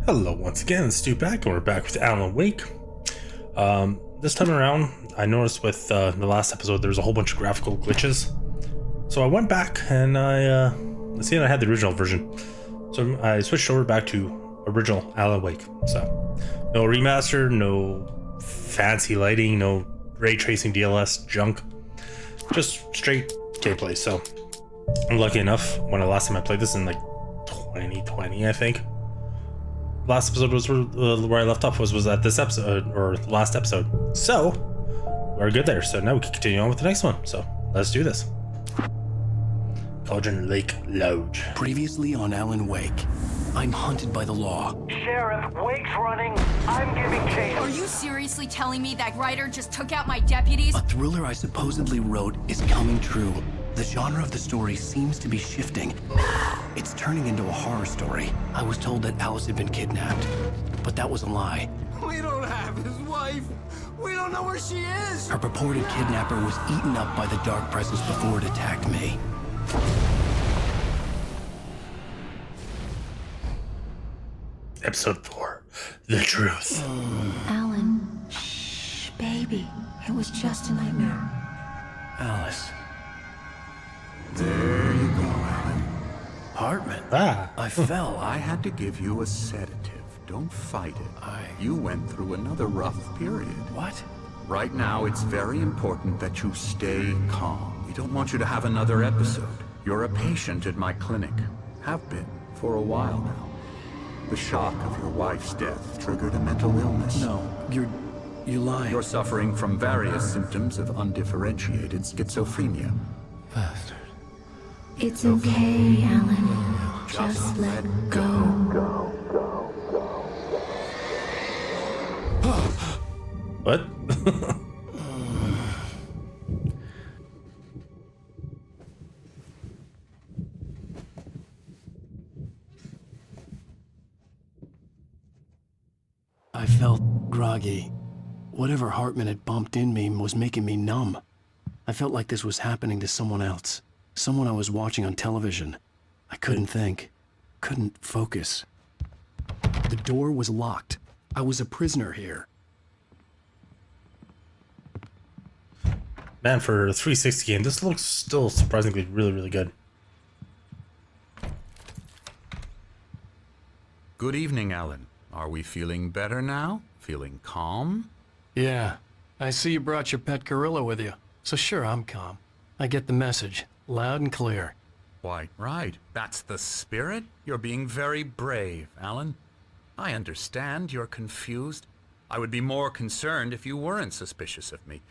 Hello once again, it's Stu back, and we're back with Alan Wake. This time around, I noticed with the last episode there was a whole bunch of graphical glitches. So I went back and I had the original version. So I switched over back to original Alan Wake. So no remaster, no fancy lighting, no ray tracing DLS junk, just straight gameplay. So I'm lucky enough, when the last time I played this in like 2020, I think. Last episode was where I left off was at this episode, or last episode. So we're good there. So now we can continue on with the next one. So let's do this. Cauldron Lake Lodge. Previously on Alan Wake, I'm hunted by the law. Sheriff, Wake's running. I'm giving chase. Are you seriously telling me that Ryder just took out my deputies? A thriller I supposedly wrote is coming true. The genre of the story seems to be shifting. It's turning into a horror story. I was told that Alice had been kidnapped, but that was a lie. We don't have his wife. We don't know where she is. Her purported kidnapper was eaten up by the dark presence before it attacked me. Episode 4. The Truth. Alan, shh, baby. It was just a nightmare. Alice. There you go, Alan. Hartman. Ah. I fell. I had to give you a sedative. Don't fight it. You went through another rough period. What? Right now, it's very important that you stay calm. We don't want you to have another episode. You're a patient at my clinic. Have been for a while now. The shock of your wife's death triggered a mental illness. No, you're lying. You're suffering from various symptoms of undifferentiated schizophrenia. Bastard. It's okay, Alan. Just let go. What? I felt groggy. Whatever Hartman had bumped in me was making me numb. I felt like this was happening to someone else. Someone I was watching on television. I couldn't think. Couldn't focus. The door was locked. I was a prisoner here. Man, for a 360 game, this looks still surprisingly really good. Good evening, Alan. Are we feeling better now? Feeling calm? Yeah, I see you brought your pet gorilla with you, so sure, I'm calm. I get the message, loud and clear. Quite right. That's the spirit. You're being very brave, Alan. I understand you're confused. I would be more concerned if you weren't suspicious of me.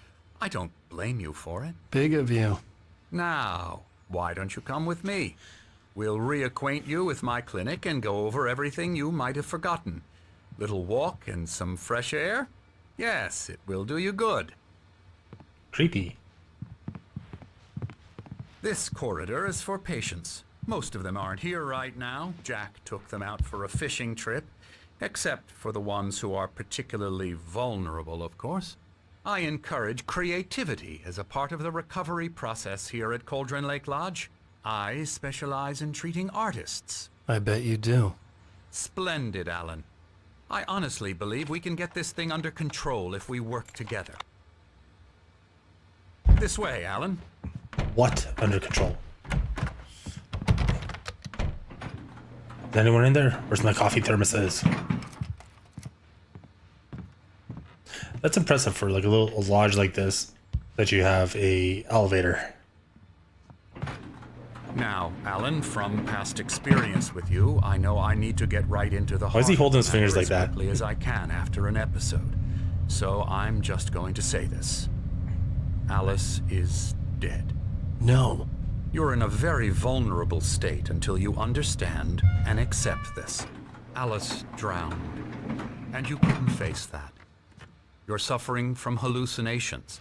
I don't blame you for it. Big of you. Now, why don't you come with me? We'll reacquaint you with my clinic and go over everything you might have forgotten. Little walk and some fresh air? Yes, it will do you good. Creepy. This corridor is for patients. Most of them aren't here right now. Jack took them out for a fishing trip, except for the ones who are particularly vulnerable, of course. I encourage creativity as a part of the recovery process here at Cauldron Lake Lodge. I specialize in treating artists. I bet you do. Splendid, Alan. I honestly believe we can get this thing under control if we work together. This way, Alan. What under control? Is anyone in there? Where's my coffee thermoses? That's impressive for like a lodge like this, that you have a elevator. Now, Alan, from past experience with you, I know I need to get right into the Why is he holding his fingers like as that? quickly as I can after an episode. So I'm just going to say this. Alice is dead. No. You're in a very vulnerable state until you understand and accept this. Alice drowned, and you couldn't face that. You're suffering from hallucinations,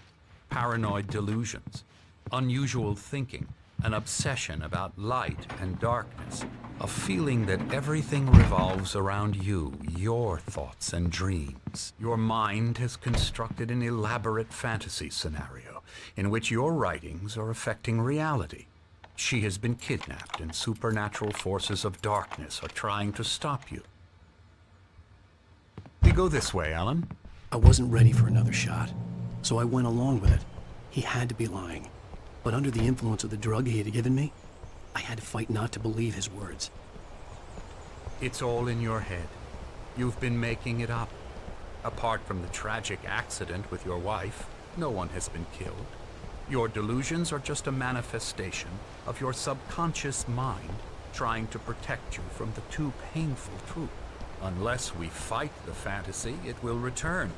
paranoid delusions, unusual thinking, an obsession about light and darkness, a feeling that everything revolves around you, your thoughts and dreams. Your mind has constructed an elaborate fantasy scenario in which your writings are affecting reality. She has been kidnapped and supernatural forces of darkness are trying to stop you. We go this way, Alan. I wasn't ready for another shot, so I went along with it. He had to be lying. But under the influence of the drug he had given me, I had to fight not to believe his words. It's all in your head. You've been making it up. Apart from the tragic accident with your wife, no one has been killed. Your delusions are just a manifestation of your subconscious mind trying to protect you from the too painful truth. Unless we fight the fantasy, it will return.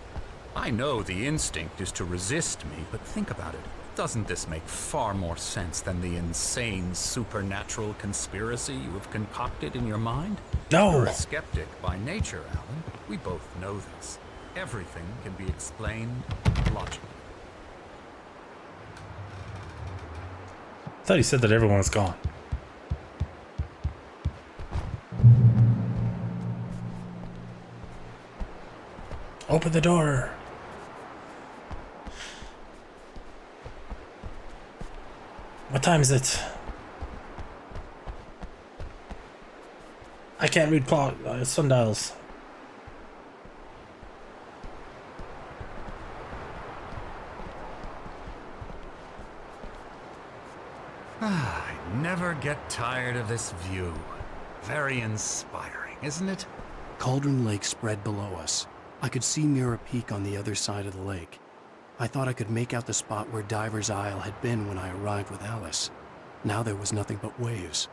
I know the instinct is to resist me, but think about it. Doesn't this make far more sense than the insane supernatural conspiracy you have concocted in your mind? No. You're a skeptic by nature, Alan. We both know this. Everything can be explained logically. I thought he said that everyone was gone. Open the door. What time is it? I can't read clock sundials. I never get tired of this view. Very inspiring, isn't it? Cauldron Lake spread below us. I could see Mirror Peak on the other side of the lake. I thought I could make out the spot where Diver's Isle had been when I arrived with Alice. Now there was nothing but waves.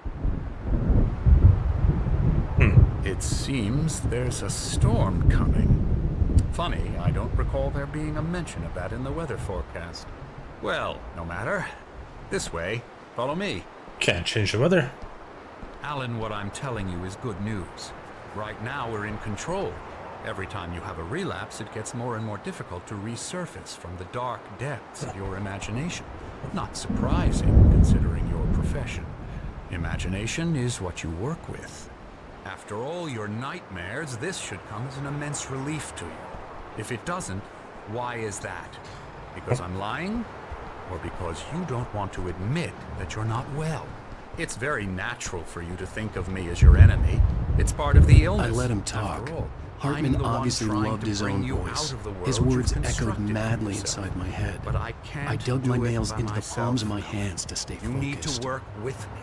It seems there's a storm coming. Funny, I don't recall there being a mention of that in the weather forecast. Well, no matter. This way. Follow me. Can't change the weather. Alan, what I'm telling you is good news. Right now we're in control. Every time you have a relapse, it gets more and more difficult to resurface from the dark depths of your imagination. Not surprising, considering your profession. Imagination is what you work with. After all your nightmares, this should come as an immense relief to you. If it doesn't, why is that? Because I'm lying? Or because you don't want to admit that you're not well? It's very natural for you to think of me as your enemy. It's part of the illness. I let him talk. After all, Hartman I'm the one obviously trying loved to his bring own you voice. out of the world His words you've echoed constructed for madly yourself. inside my head. But I can't I dug my do it nails by into the myself. palms of my hands to stay You need focused. to work with me.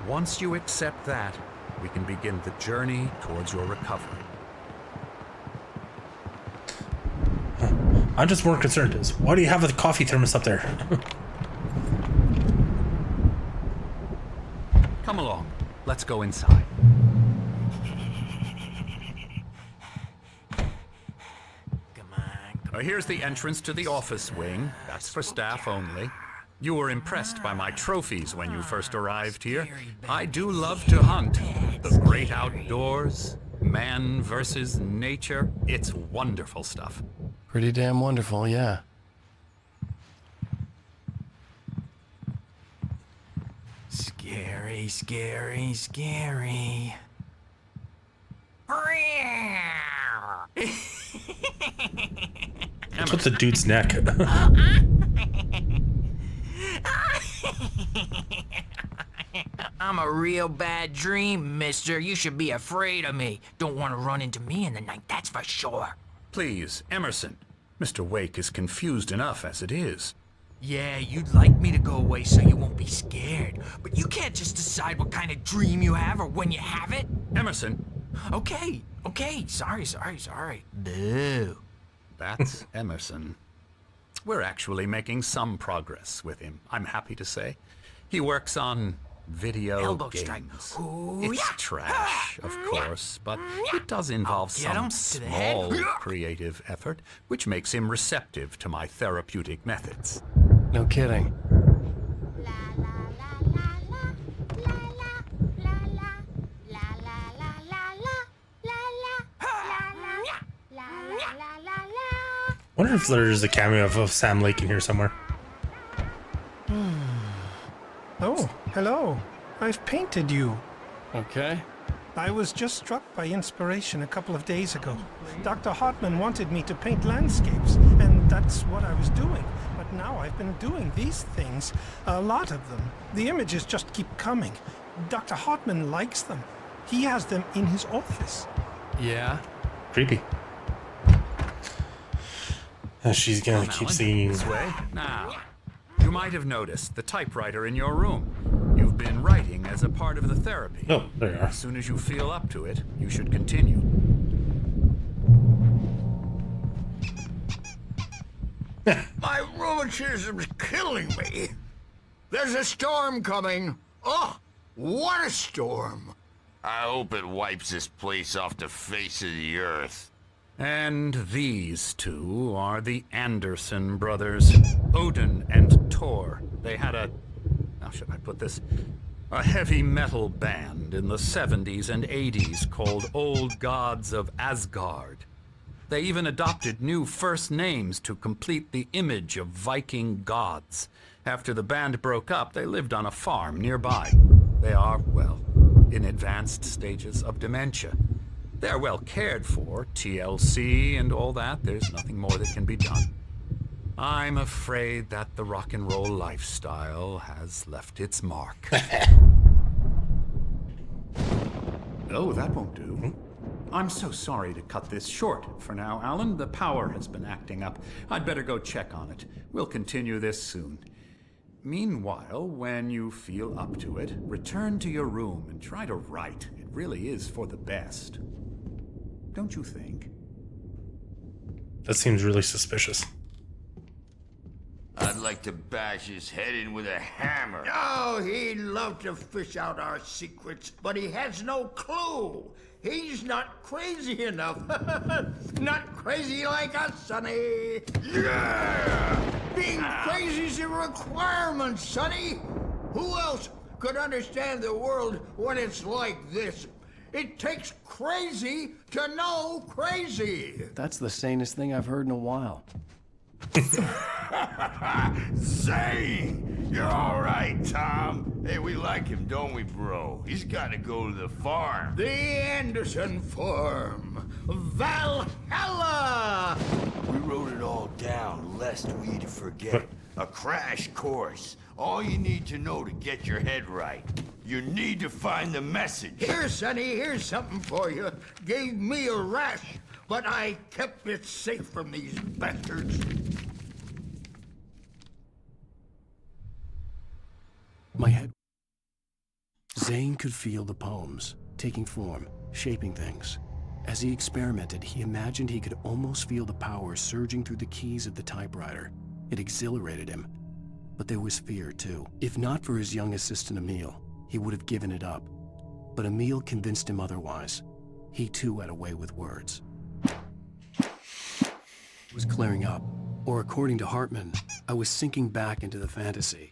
Once you accept that, we can begin the journey towards your recovery. I'm just more concerned is why do you have a coffee thermos up there? Come along. Let's go inside. Here's the entrance to the office wing. That's for staff only. You were impressed by my trophies when you first arrived here. I do love to hunt. The great outdoors, man versus nature. It's wonderful stuff. Pretty damn wonderful, yeah. Scary, scary, scary. That's what's the dude's neck. I'm a real bad dream, mister. You should be afraid of me. Don't want to run into me in the night, that's for sure. Please, Emerson. Mr. Wake is confused enough as it is. Yeah, you'd like me to go away so you won't be scared. But you can't just decide what kind of dream you have or when you have it. Emerson, Okay, sorry. Boo. that's Emerson. We're actually making some progress with him, I'm happy to say. He works on video Elbow games. strike. Ooh, It's yeah. trash, of course, but it does involve I'll get him some to the head. small creative effort, which makes him receptive to my therapeutic methods. No kidding. Wonder if there's a cameo of Sam Lake in here somewhere. Oh, hello. I've painted you. Okay. I was just struck by inspiration a couple of days ago. Dr. Hartman wanted me to paint landscapes, and that's what I was doing. But now I've been doing these things, a lot of them. The images just keep coming. Dr. Hartman likes them. He has them in his office. Yeah? Creepy. She's gonna Come, keep Alan, singing. this way. Now, you might have noticed the typewriter in your room. You've been writing as a part of the therapy. Oh, there you are. As soon as you feel up to it, you should continue. My rheumatism's killing me. There's a storm coming. Oh, what a storm. I hope it wipes this place off the face of the earth. And these two are the Anderson brothers, Odin and Tor. They had how should I put this? A heavy metal band in the 70s and 80s called Old Gods of Asgard. They even adopted new first names to complete the image of Viking gods. After the band broke up, they lived on a farm nearby. They are, well, in advanced stages of dementia. They're well cared for, TLC and all that. There's nothing more that can be done. I'm afraid that the rock and roll lifestyle has left its mark. Oh, that won't do. I'm so sorry to cut this short for now, Alan. The power has been acting up. I'd better go check on it. We'll continue this soon. Meanwhile, when you feel up to it, return to your room and try to write. It really is for the best. Don't you think? That seems really suspicious. I'd like to bash his head in with a hammer. Oh, he'd love to fish out our secrets, but he has no clue. He's not crazy enough. Not crazy like us, Sonny. Yeah! Being crazy's a requirement, Sonny. Who else could understand the world when it's like this? It takes crazy to know crazy. That's the sanest thing I've heard in a while. Zane! You're all right, Tom. Hey, we like him, don't we, bro? He's got to go to the farm. The Anderson farm. Valhalla! We wrote it all down, lest we forget. A crash course. All you need to know to get your head right. You need to find the message. Here, Sonny, here's something for you. Gave me a rash, but I kept it safe from these bastards. My head. Zane could feel the poems, taking form, shaping things. As he experimented, he imagined he could almost feel the power surging through the keys of the typewriter. It exhilarated him. But there was fear, too. If not for his young assistant, Emil, he would have given it up. But Emil convinced him otherwise. He, too, had a way with words. It was clearing up. Or according to Hartman, I was sinking back into the fantasy.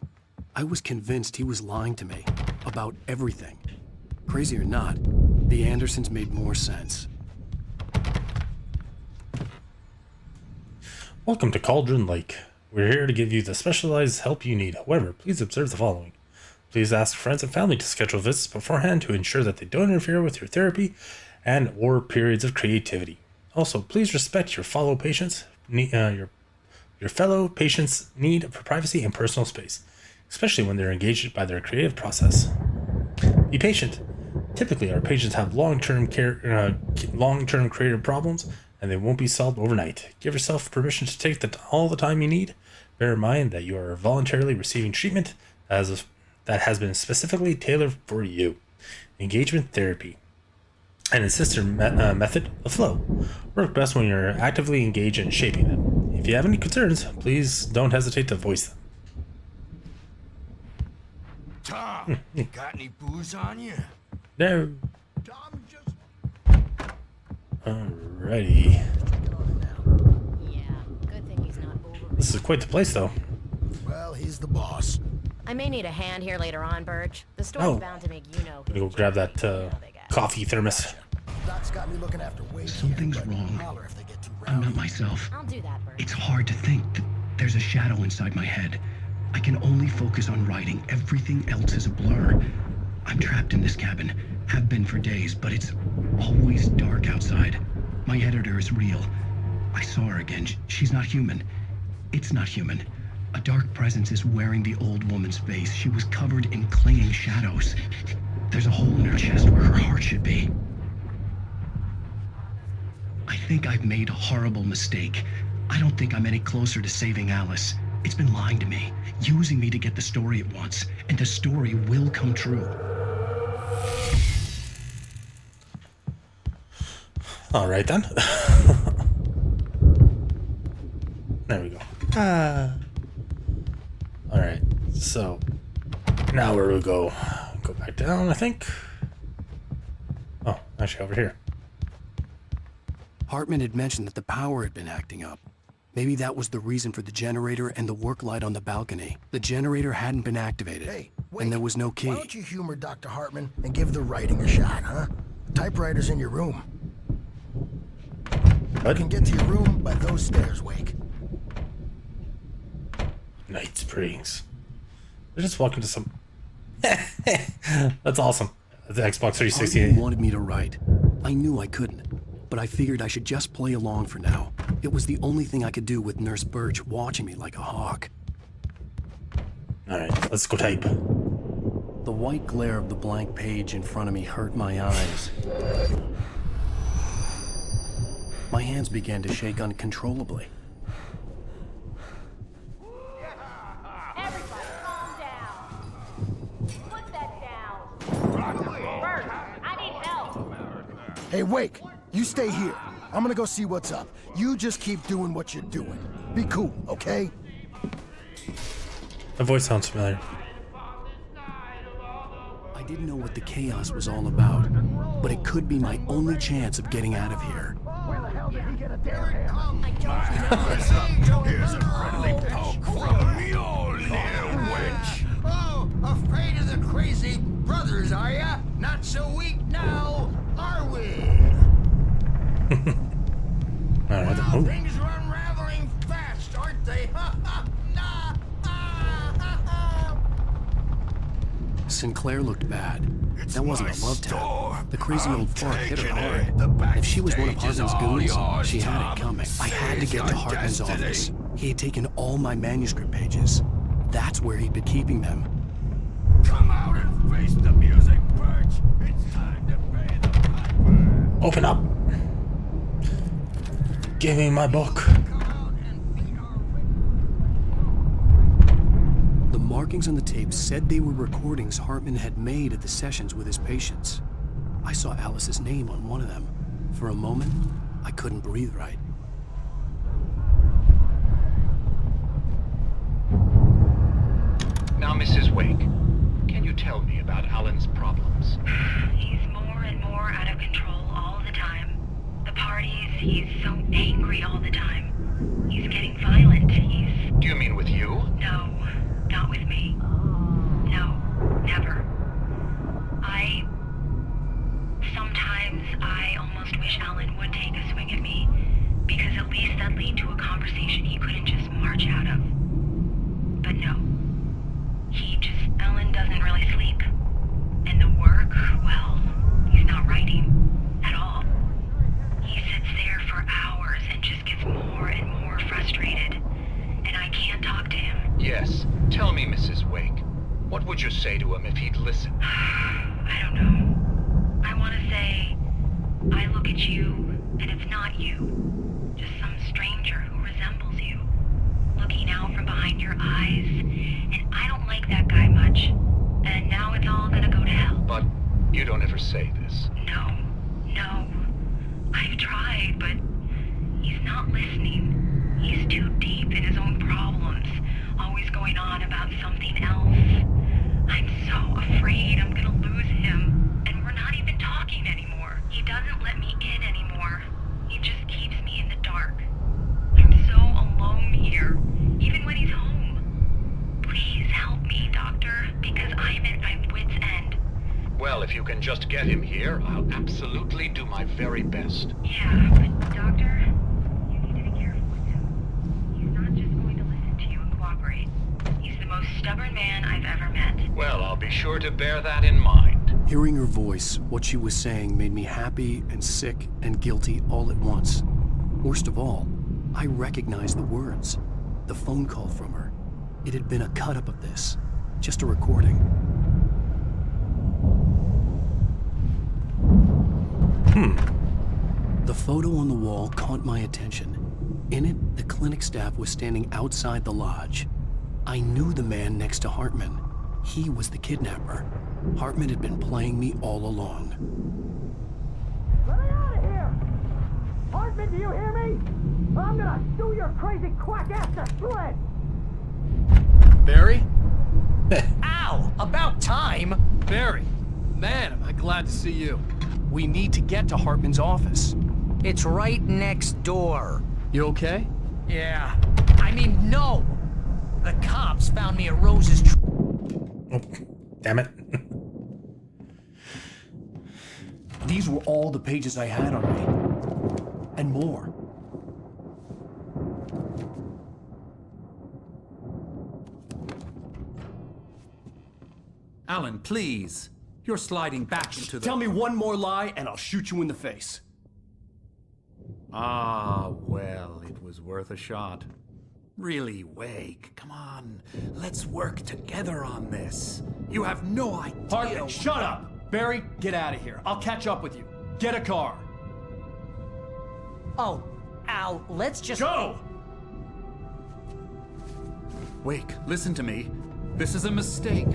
I was convinced he was lying to me about everything. Crazy or not, the Andersons made more sense. Welcome to Cauldron Lake. We're here to give you the specialized help you need. However, please observe the following. Please ask friends and family to schedule visits beforehand to ensure that they don't interfere with your therapy and or periods of creativity. Also, please respect your fellow patients' need for privacy and personal space, especially when they're engaged by their creative process. Be patient. Typically, our patients have long-term creative problems, and they won't be solved overnight. Give yourself permission to take all the time you need. Bear in mind that you are voluntarily receiving treatment that has been specifically tailored for you. Engagement therapy, an assisted method of flow, work best when you're actively engaged in shaping them. If you have any concerns, please don't hesitate to voice them. Tom, got any booze on you? No. Tom just... Alrighty. Yeah, good thing he's not over. This is quite the place, though. Well, he's the boss. I may need a hand here later on, Birch. The store's bound to make you know. Gonna go grab that coffee thermos. Doc's got me looking after Wade. Something's wrong. I'm not myself. I'll do that, Birch. It's hard to think. There's a shadow inside my head. I can only focus on writing. Everything else is a blur. I'm trapped in this cabin. Have been for days, but it's always dark outside. My editor is real. I saw her again. She's not human. It's not human. A dark presence is wearing the old woman's face. She was covered in clinging shadows. There's a hole in her chest where her heart should be. I think I've made a horrible mistake. I don't think I'm any closer to saving Alice. It's been lying to me, using me to get the story it wants, and the story will come true. All right then. There we go. All right. So now where do we go? Go back down, I think. Oh, actually over here. Hartman had mentioned that the power had been acting up. Maybe that was the reason for the generator and the work light on the balcony. The generator hadn't been activated, and there was no key. Why don't you humor Dr. Hartman and give the writing a shot, huh? The typewriter's in your room. What? You can get to your room by those stairs, Wake. Night Springs. They're just walking to some... That's awesome. The Xbox 360. Hartman wanted me to write. I knew I couldn't, but I figured I should just play along for now. It was the only thing I could do with Nurse Birch watching me like a hawk. Alright, let's go type. The white glare of the blank page in front of me hurt my eyes. My hands began to shake uncontrollably. Everybody, calm down. Put that down. Bert, I need help. Hey, Wake, you stay here. I'm gonna go see what's up. You just keep doing what you're doing. Be cool, okay? That voice sounds familiar. I didn't know what the chaos was all about, but it could be my only chance of getting out of here. Where the hell did he get a damn hand? Here's a friendly poke from Mjolnir, wench. Oh, afraid of the crazy brothers, are ya? Not so weak now, are we? Alright, Well, things are unraveling fast, aren't they? Sinclair looked bad. That wasn't a love tap. The crazy old fart hit her hard. If she was one of Hartman's goons, she had it coming. I had to get to Hartman's office. He had taken all my manuscript pages. That's where he'd been keeping them. Come out and face the music, Birch. It's time to pay the piper. Open up. Give me my book. The markings on the tape said they were recordings Hartman had made at the sessions with his patients. I saw Alice's name on one of them. For a moment, I couldn't breathe right. Now, Mrs. Wake, can you tell me about Alan's problems? He's more and more out of control all the time. The parties, he's so angry all the time. He's getting violent. Do you mean with you? No, not with me. No, never. Sometimes I almost wish Alan would take a swing at me, because at least that'd lead to a conversation he couldn't just march out of. But no. Alan doesn't really sleep. And the work, well, he's not writing at all. He sits there for hours and just gets more and more frustrated. And I can't talk to him. Yes. Tell me, Mrs. Wake. What would you say to him if he'd listen? I don't know. I want to say, I look at you, and it's not you. Just some stranger who resembles you. Looking out from behind your eyes. And I don't like that guy much. And now it's all gonna go to hell. But you don't ever say this. No. I've tried, but he's not listening. He's too deep in his own problems, always going on about something else. I'm so afraid I'm gonna lose him, and we're not even talking anymore. He doesn't let me in anymore. He just keeps me in the dark. I'm so alone here, even when he's home. Please help me, Doctor, because I'm at my wit's end. Well, if you can just get him here, I'll absolutely do my very best. Yeah, but Doctor, you need to be careful with him. He's not just going to listen to you and cooperate. He's the most stubborn man I've ever met. Well, I'll be sure to bear that in mind. Hearing her voice, what she was saying made me happy and sick and guilty all at once. Worst of all, I recognized the words. The phone call from her. It had been a cut-up of this. Just a recording. The photo on the wall caught my attention. In it, the clinic staff was standing outside the lodge. I knew the man next to Hartman. He was the kidnapper. Hartman had been playing me all along. Let me out of here! Hartman, do you hear me? I'm gonna do your crazy quack ass to shreds! Barry? Ow! About time! Barry, man, am I glad to see you. We need to get to Hartman's office. It's right next door. You okay? Yeah. I mean, no! The cops found me at Rose's Oh, damn it. These were all the pages I had on me. And more. Alan, please. You're sliding back into the... Tell me one more lie and I'll shoot you in the face. Ah, well, it was worth a shot. Really, Wake, come on. Let's work together on this. You have no idea... Hartman, shut up! Barry, get out of here. I'll catch up with you. Get a car. Oh, Al, let's just... Go! Wake, listen to me. This is a mistake.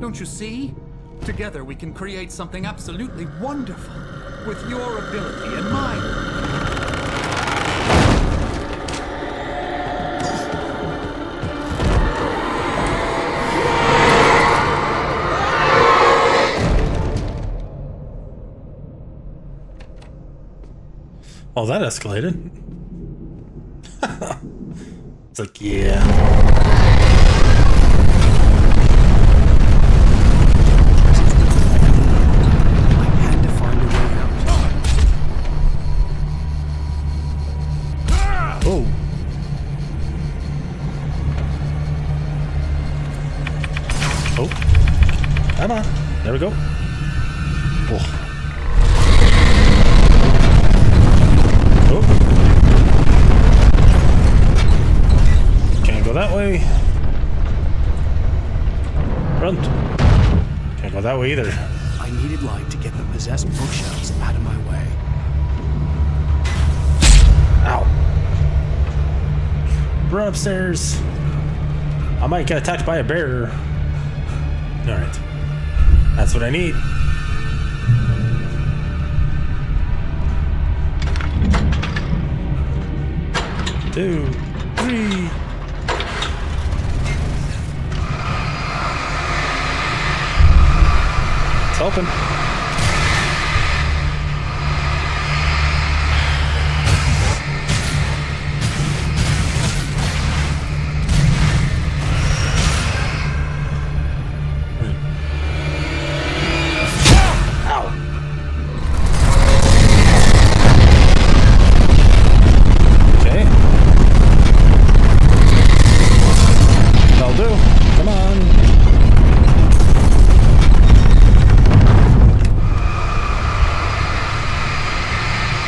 Don't you see? Together we can create something absolutely wonderful. With your ability and mine. Oh, that escalated. It's like, yeah. Oh. Oh. Come on. There we go. Oh. Oh. Can't go that way. Front. Can't go that way either. I needed light to get the possessed bookshelves out of my way. Ow. Run upstairs. I might get attacked by a bear. Alright. That's what I need. Two, three. It's open.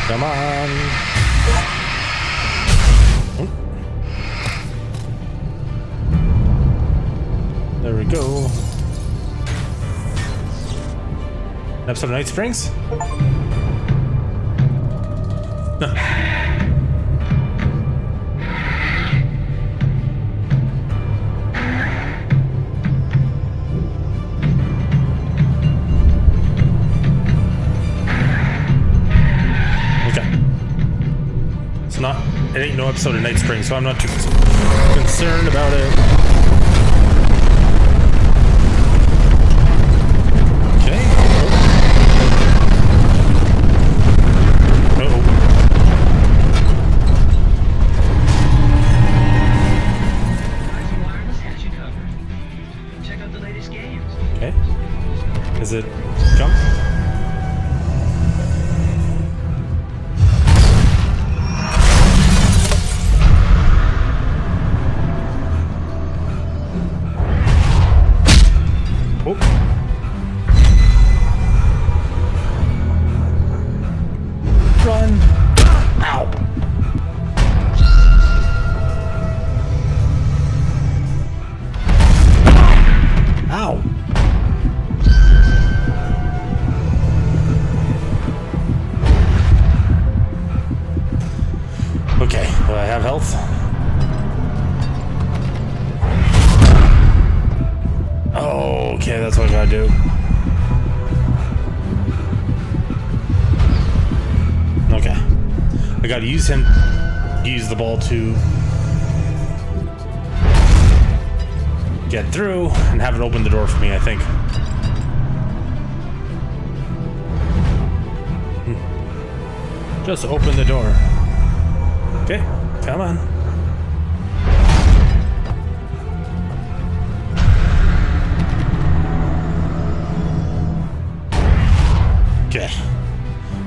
Come on. Oh. There we go. An episode of Night Springs? It ain't no episode of Night Spring, so I'm not too concerned about it. Okay. Uh-oh. Okay. Is it jump? Run! Ow! Ow! Okay. I gotta use him, use the ball to get through and have it open the door for me, I think. Just open the door. Okay, come on. Okay,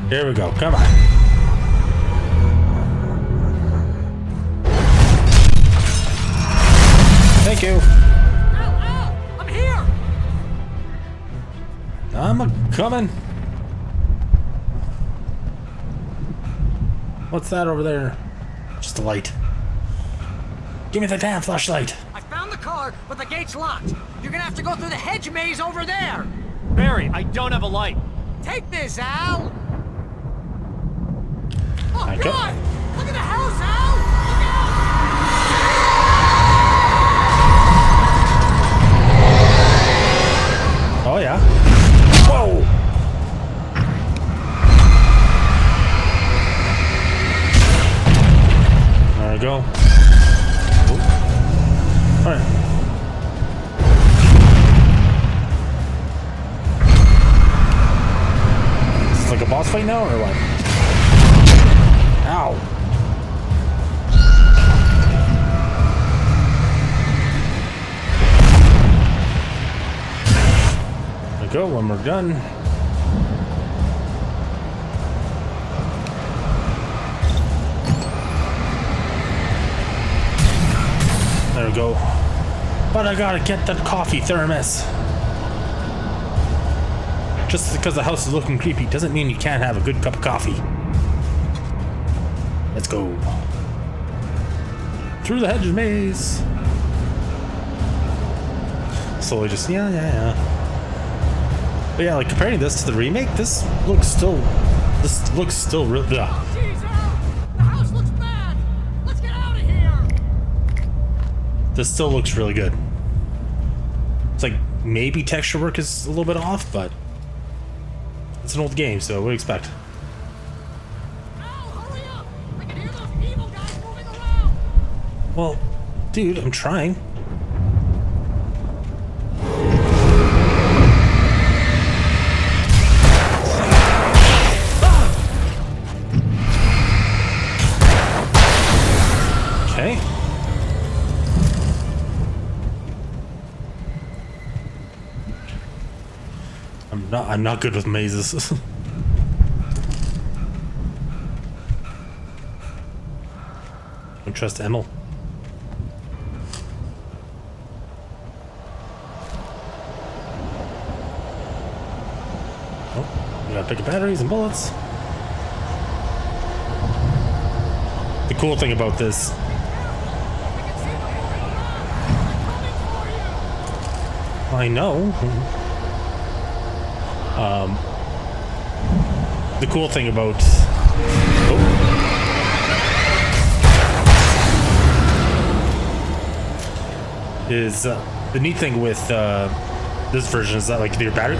here we go, come on. Thank you. Al, I'm here. I'm coming. What's that over there? Just a light. Give me the damn flashlight. I found the car, but the gate's locked. You're gonna have to go through the hedge maze over there. Barry, I don't have a light. Take this, Al. Oh, Thank God! you. Look at the house, Al! Look out! Oh, yeah. Whoa! There we go. Alright. Is this like a boss fight now, or what? Ow. There we go, when we're done. There we go. But I gotta get that coffee thermos. Just because the house is looking creepy doesn't mean you can't have a good cup of coffee. Let's go. Through the hedge maze. Slowly just, yeah. But yeah, like comparing this to the remake, this looks still real. Yeah. Jeez, Al! The house looks bad! Let's get out of here! This still looks really good. It's like maybe texture work is a little bit off, but it's an old game, so what do you expect? Al, hurry up! I can hear those evil guys moving around! Well, dude, I'm trying. Okay. I'm not good with mazes. Don't trust Emil. Oh, we gotta pick up batteries and bullets. The cool thing about this I know. The cool thing about is the neat thing with this version is that like your battery.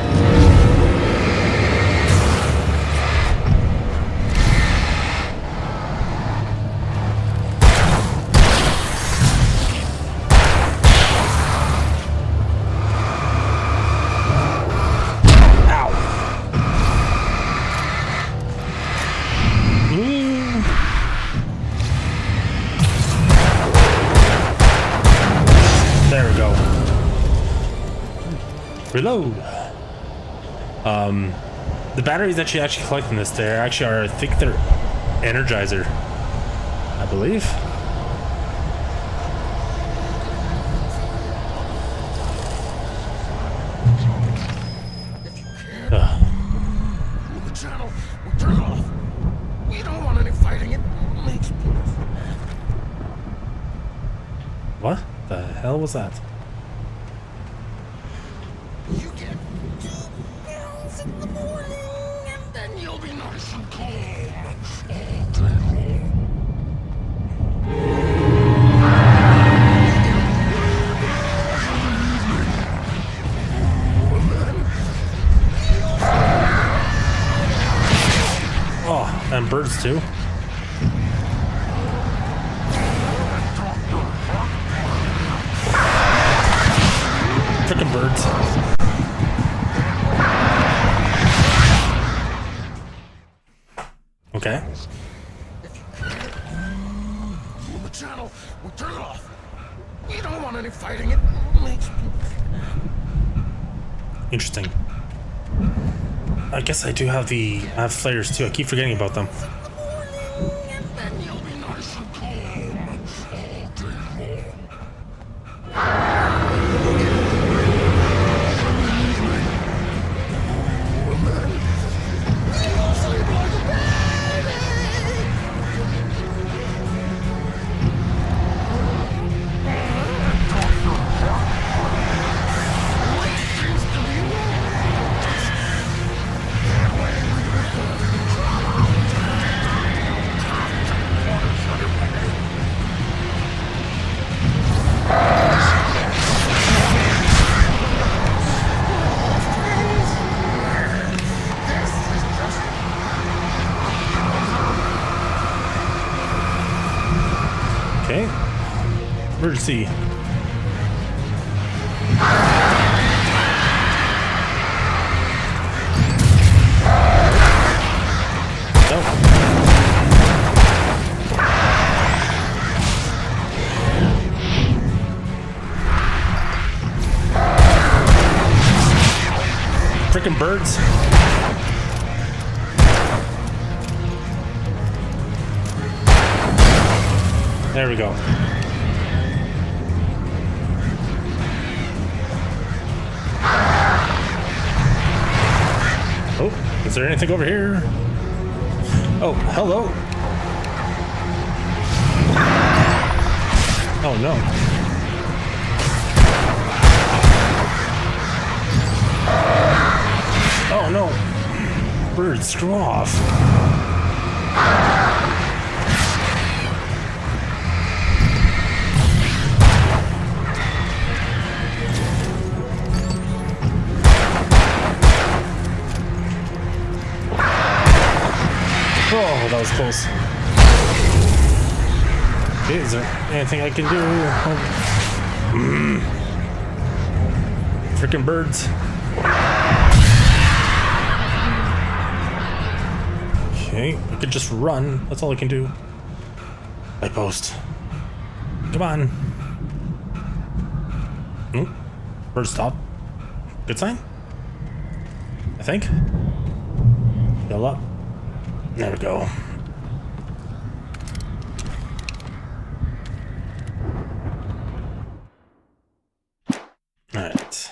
Reload. The batteries that you actually collect in this, they actually are, I think they're Energizer, I believe. Move the channel. We'll turn it off. We don't want any fighting. It makes. What the hell was that? You get 2 pills in the morning, and then you'll be nice and cold all day long. Oh, and birds too. If you can't, pull the channel, we'll turn it off. We don't want any fighting. It makes me... Interesting. I guess I do have I have flares too. I keep forgetting about them. Then you'll be nice and calm all day long. Okay. Emergency. Freaking birds. There we go. Oh, is there anything over here? Oh, hello. Oh no. Oh no. Bird, screw off. Oh, that was close. Okay, is there anything I can do? Oh. Freaking birds. Okay, I could just run. That's all I can do. I post. Come on. Hmm? Bird stop. Good sign? I think. Fill up. There we go. All right.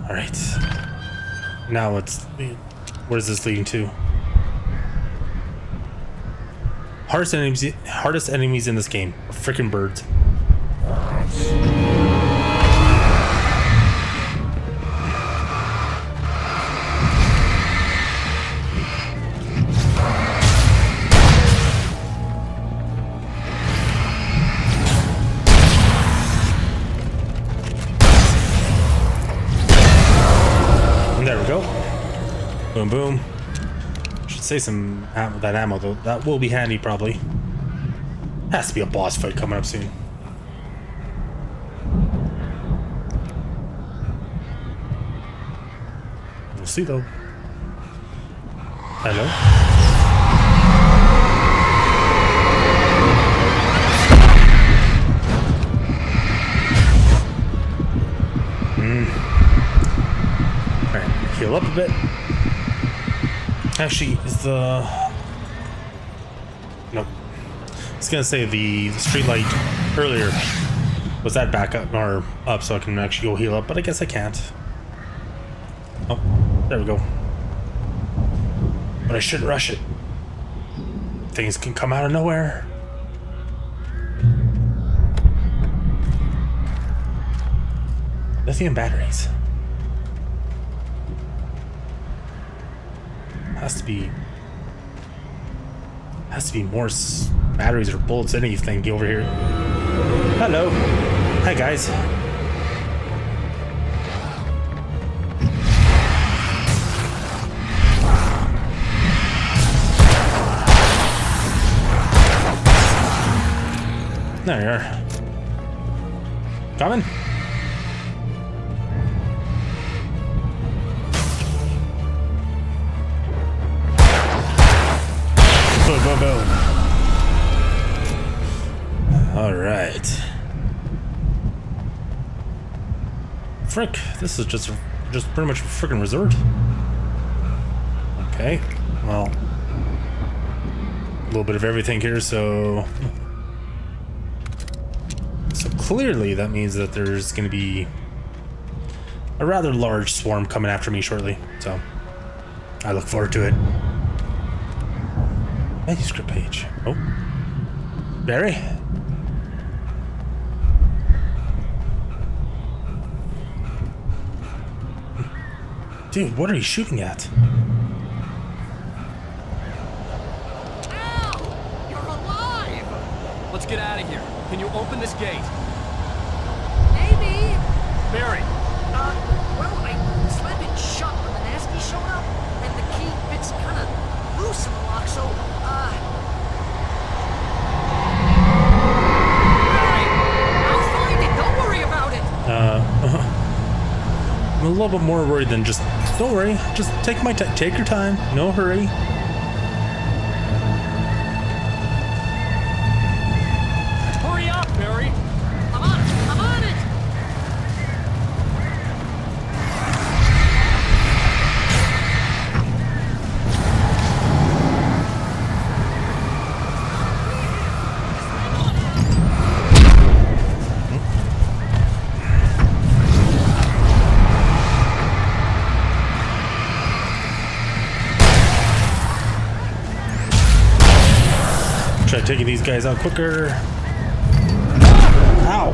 All right. Now where's this leading to? Hardest enemies in this game are freaking birds. Boom, boom. Should save some that ammo though. That will be handy probably. Has to be a boss fight coming up soon. We'll see though. Hello. Alright, heal up a bit. Actually, is the... Nope. I was gonna say the street light earlier. Was that back up or up so I can actually go heal up, but I guess I can't. Oh, there we go. But I shouldn't rush it. Things can come out of nowhere. Lithium batteries. Has to be more batteries or bullets, anything over here. Hello. Hi guys. There you are. All right. Frick, this is just pretty much a freaking resort. Okay, well, a little bit of everything here, so clearly that means that there's going to be a rather large swarm coming after me shortly, so I look forward to it. Manuscript page. Oh, Barry. Dude, what are you shooting at? Al! You're alive! Let's get out of here. Can you open this gate? Maybe. Barry! Well, I slammed it shut when the nasty showed up, and the key fits kind of loose in the lock, so, Barry! I'll find it, don't worry about it! I'm a little bit more worried than just... Don't worry, just take my time. Take your time. No hurry. Hurry up, Barry! I'm on it! Try taking these guys out quicker. Ow!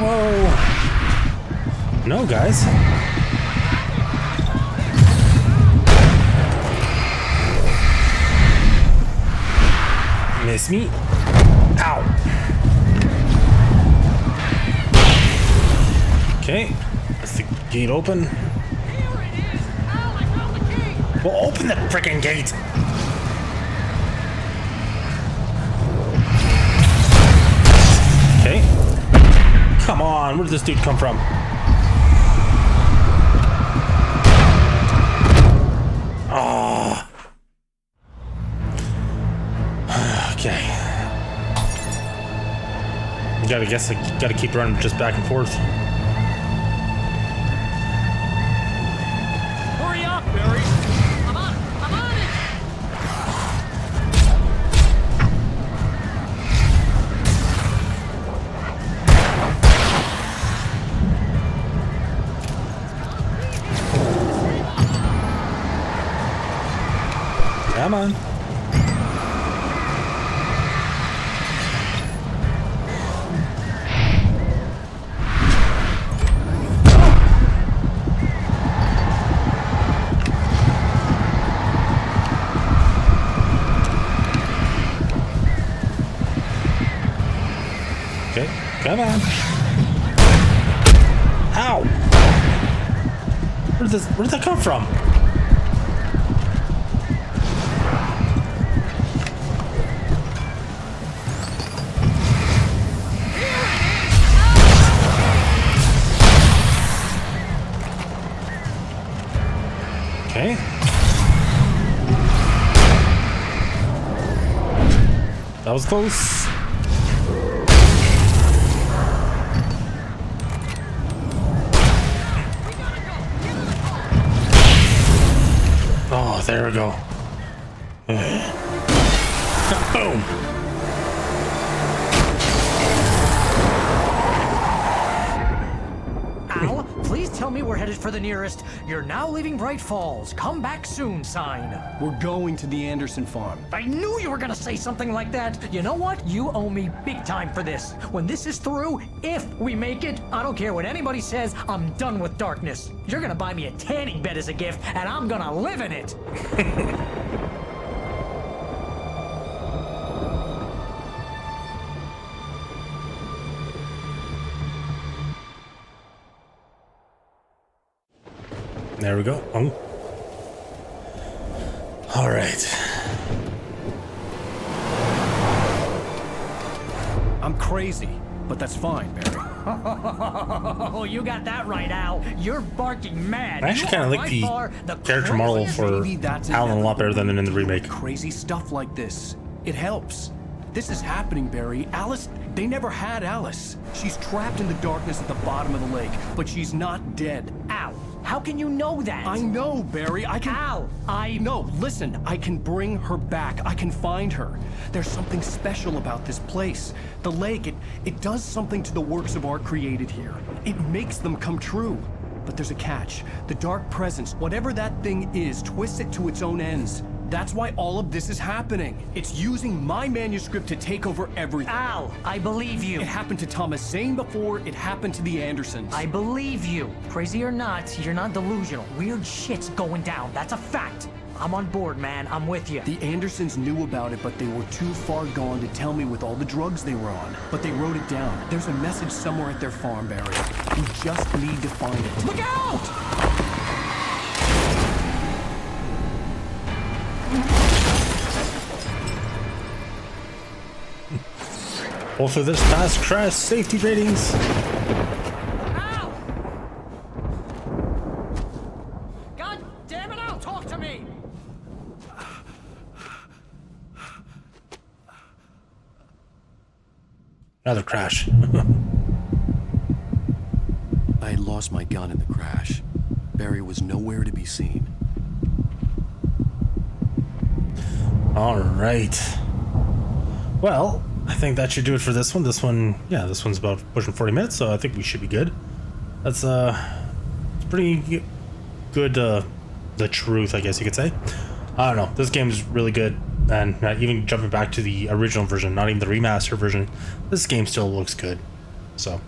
Whoa! No, guys. Miss me. Ow! Okay, that's the gate open. Well, open the frickin' gate! Okay. Come on, where did this dude come from? Oh. Okay. I guess I gotta keep running just back and forth. Hurry up, Barry! Come on. Okay, come on. Ow! Where did that come from? Okay. That was close. Oh, there we go. Boom. Al, please tell me we're headed for the nearest "You're now leaving Bright Falls. Come back soon" sign. We're going to the Anderson farm. I knew you were gonna say something like that. You know what? You owe me big time for this. When this is through, if we make it, I don't care what anybody says, I'm done with darkness. You're gonna buy me a tanning bed as a gift, and I'm gonna live in it. There we go. Oh. All right. I'm crazy, but that's fine, Barry. Oh, you got that right, Al. You're barking mad. I actually kind of like the character model for Alan a lot better than in the remake. Crazy stuff like this. It helps. This is happening, Barry. Alice, they never had Alice. She's trapped in the darkness at the bottom of the lake, but she's not dead. Al, how can you know that? I know, Barry. I can... Al, No, listen. I can bring her back. I can find her. There's something special about this place. The lake, it does something to the works of art created here. It makes them come true. But there's a catch. The dark presence, whatever that thing is, twists it to its own ends. That's why all of this is happening. It's using my manuscript to take over everything. Al, I believe you. It happened to Thomas Zane before, it happened to the Andersons. I believe you. Crazy or not, you're not delusional. Weird shit's going down. That's a fact. I'm on board, man. I'm with you. The Andersons knew about it, but they were too far gone to tell me with all the drugs they were on. But they wrote it down. There's a message somewhere at their farm, Barry. We just need to find it. Look out! Hopefully this past crash safety ratings. Al! God damn it, Al, talk to me! Another crash. I had lost my gun in the crash. Barry was nowhere to be seen. All right. Well, I think that should do it for this one. This one's about pushing 40 minutes, so I think we should be good. That's it's pretty good. The truth, I guess you could say. I don't know. This game is really good, and even jumping back to the original version, not even the remaster version, this game still looks good. So,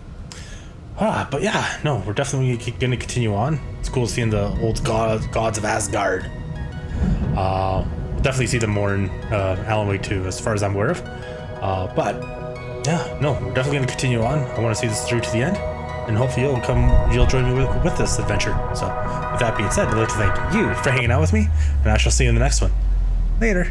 but yeah, no, we're definitely going to continue on. It's cool seeing the old gods of Asgard. Definitely see them more in Alan Wake 2, as far as I'm aware of. But yeah, no, we're definitely going to continue on. I want to see this through to the end, and hopefully you'll join me with this adventure. So with that being said, I'd like to thank you for hanging out with me, and I shall see you in the next one. Later.